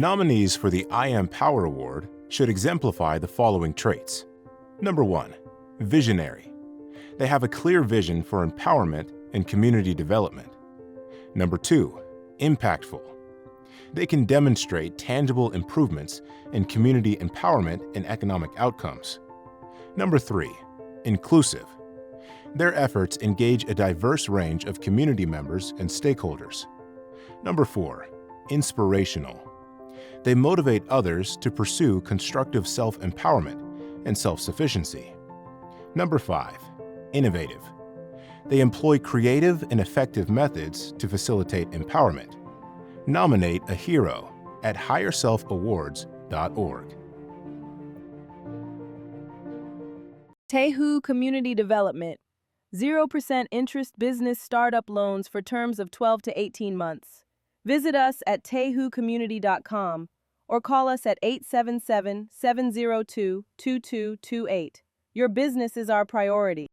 Nominees for the I Am Power Award should exemplify the following traits. Number 1. Visionary. They have a clear vision for empowerment and community development. Number 2. Impactful. They can demonstrate tangible improvements in community empowerment and economic outcomes. Number 3. Inclusive. Their efforts engage a diverse range of community members and stakeholders. Number 4. Inspirational. They motivate others to pursue constructive self-empowerment and self-sufficiency. Number 5. Innovative. They employ creative and effective methods to facilitate empowerment. Nominate a hero at higherselfawards.org. Tehu Community Development. 0% interest business startup loans for terms of 12 to 18 months. Visit us at tehucommunity.com or call us at 877-702-2228. Your business is our priority.